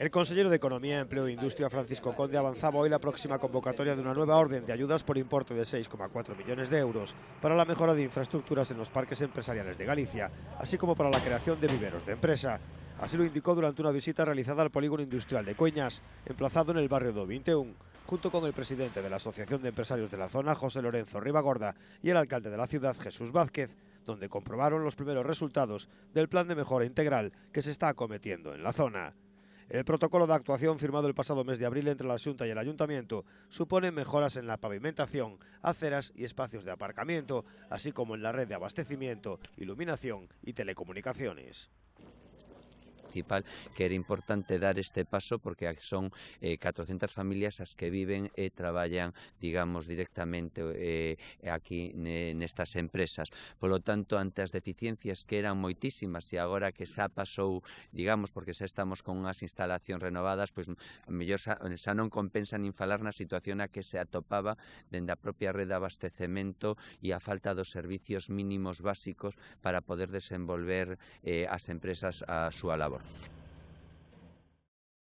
El consejero de Economía, Empleo e Industria, Francisco Conde, avanzaba hoy la próxima convocatoria de una nueva orden de ayudas por importe de 6,4 millones de euros para la mejora de infraestructuras en los parques empresariales de Galicia, así como para la creación de viveros de empresa. Así lo indicó durante una visita realizada al polígono industrial de Cueñas, emplazado en el barrio do 21, junto con el presidente de la Asociación de Empresarios de la zona, José Lorenzo Ribagorda, y el alcalde de la ciudad, Jesús Vázquez, donde comprobaron los primeros resultados del plan de mejora integral que se está acometiendo en la zona. El protocolo de actuación firmado el pasado mes de abril entre la Xunta y el Ayuntamiento supone mejoras en la pavimentación, aceras y espacios de aparcamiento, así como en la red de abastecimiento, iluminación y telecomunicaciones. Que era importante dar este paso porque son 400 familias as que viven e traballan, digamos, directamente aquí nestas empresas. Polo tanto, ante as deficiencias que eran moitísimas e agora que xa pasou, digamos, porque xa estamos con unhas instalacións renovadas, pois a mellor xa non compensa nin falar na situación a que se atopaba dende a propia rede de abastecemento e a falta dos servicios mínimos básicos para poder desenvolver as empresas a súa labor.